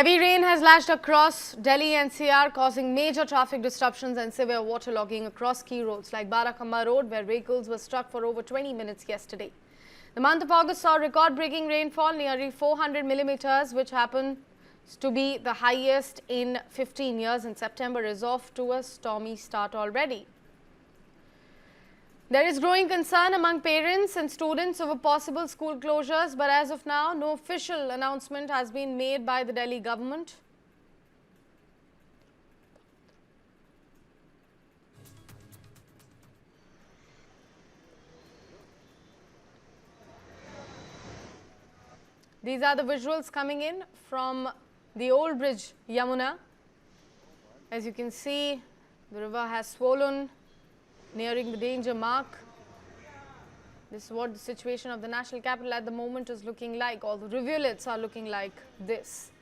Heavy rain has lashed across Delhi NCR, causing major traffic disruptions and severe waterlogging across key roads like Barakhamba Road, where vehicles were stuck for over 20 minutes yesterday. The month of August saw record-breaking rainfall, nearly 400 millimeters, which happens to be the highest in 15 years, and September is off to a stormy start already. There is growing concern among parents and students over possible school closures, but as of now, no official announcement has been made by the Delhi government. These are the visuals coming in from the old bridge Yamuna. As you can see, the river has swollen, nearing the danger mark. This is what the situation of the national capital at the moment is looking like. All the rivulets are looking like this.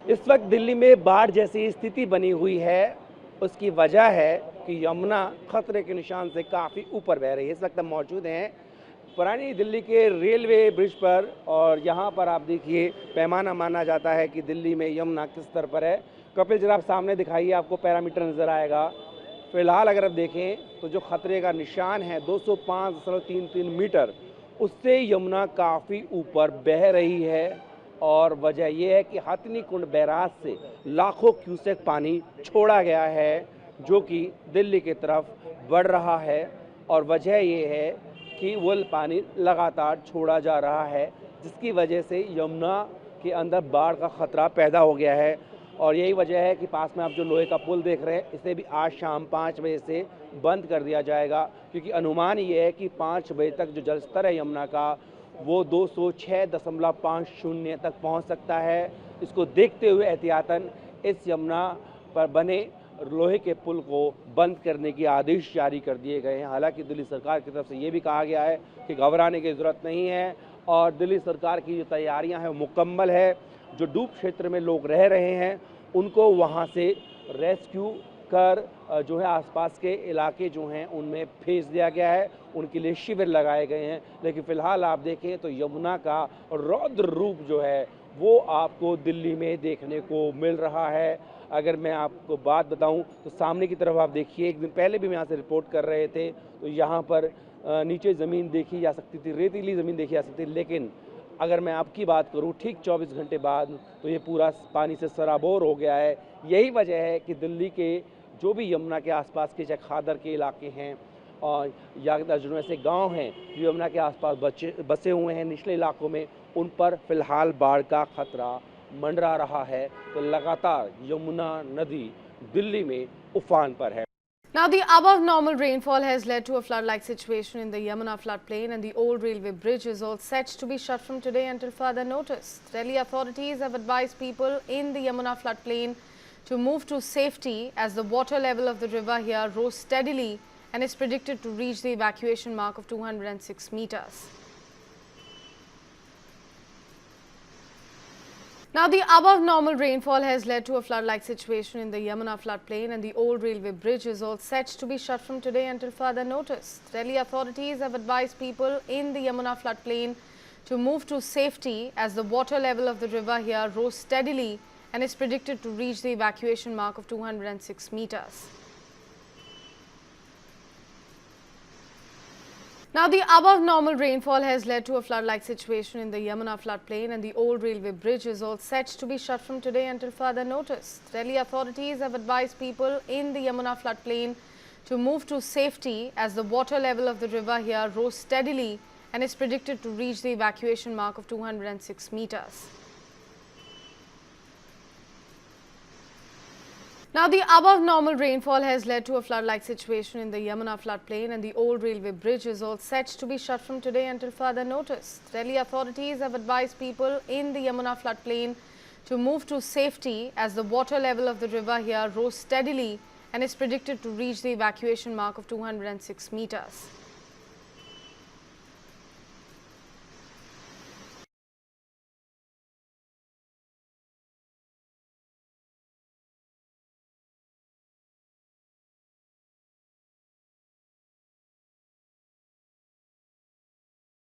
इस वक्त दिल्ली में बाढ़ जैसी स्थिति बनी हुई है। उसकी वजह है कि यमुना खतरे के निशान से काफ़ी ऊपर बह रही है। इस वक्त हम मौजूद हैं पुरानी दिल्ली के रेलवे ब्रिज पर, और यहाँ पर आप देखिए पैमाना माना जाता है कि दिल्ली में यमुना किस स्तर पर है। कपिल जरा आप सामने दिखाइए, आपको पैरामीटर नज़र आएगा। फिलहाल अगर आप देखें तो जो खतरे का निशान है 205.33 मीटर, उससे यमुना काफ़ी ऊपर बह रही है। और वजह यह है कि हथनी कुंड बैराज से लाखों क्यूसेक पानी छोड़ा गया है, जो कि दिल्ली की तरफ बढ़ रहा है। और वजह यह है कि वो पानी लगातार छोड़ा जा रहा है, जिसकी वजह से यमुना के अंदर बाढ़ का खतरा पैदा हो गया है। और यही वजह है कि पास में आप जो लोहे का पुल देख रहे हैं, इसे भी आज शाम 5 बजे से बंद कर दिया जाएगा, क्योंकि अनुमान ये है कि 5 बजे तक जो जल स्तर है यमुना का, वो 206.50 तक पहुंच सकता है। इसको देखते हुए एहतियातन इस यमुना पर बने लोहे के पुल को बंद करने के आदेश जारी कर दिए गए हैं। हालांकि दिल्ली सरकार की तरफ से ये भी कहा गया है कि घबराने की ज़रूरत नहीं है, और दिल्ली सरकार की जो तैयारियां हैं वो मुकम्मल है। जो डूब क्षेत्र में लोग रह रहे हैं उनको वहां से रेस्क्यू कर जो है आसपास के इलाके जो हैं उनमें भेज दिया गया है, उनके लिए शिविर लगाए गए हैं। लेकिन फ़िलहाल आप देखें तो यमुना का रौद्र रूप जो है वो आपको दिल्ली में देखने को मिल रहा है। अगर मैं आपको बात बताऊं तो सामने की तरफ आप देखिए, एक दिन पहले भी हम यहाँ से रिपोर्ट कर रहे थे तो यहाँ पर नीचे ज़मीन देखी जा सकती थी, रेतीली ज़मीन देखी जा सकती थी। लेकिन अगर मैं आपकी बात करूं ठीक 24 घंटे बाद तो ये पूरा पानी से सराबोर हो गया है। यही वजह है कि दिल्ली के जो भी यमुना के आसपास के चाहे खादर के इलाके हैं और या जो ऐसे गांव हैं जो यमुना के आसपास बसे हुए हैं निचले इलाकों में, उन पर फ़िलहाल बाढ़ का खतरा मंडरा रहा है। तो लगातार यमुना नदी दिल्ली में उफान पर है। Now, the above normal rainfall has led to a flood-like situation in the Yamuna floodplain, and the old railway bridge is all set to be shut from today until further notice. Delhi authorities have advised people in the Yamuna floodplain to move to safety as the water level of the river here rose steadily and is predicted to reach the evacuation mark of 206 meters. Now, the above normal rainfall has led to a flood-like situation in the Yamuna floodplain, and the old railway bridge is all set to be shut from today until further notice. Delhi authorities have advised people in the Yamuna floodplain to move to safety as the water level of the river here rose steadily and is predicted to reach the evacuation mark of 206 meters. Now, the above normal rainfall has led to a flood-like situation in the Yamuna floodplain, and the old railway bridge is all set to be shut from today until further notice. Delhi authorities have advised people in the Yamuna floodplain to move to safety as the water level of the river here rose steadily and is predicted to reach the evacuation mark of 206 meters. Now, the above normal rainfall has led to a flood-like situation in the Yamuna floodplain, and the old railway bridge is all set to be shut from today until further notice. Delhi authorities have advised people in the Yamuna floodplain to move to safety as the water level of the river here rose steadily and is predicted to reach the evacuation mark of 206 meters.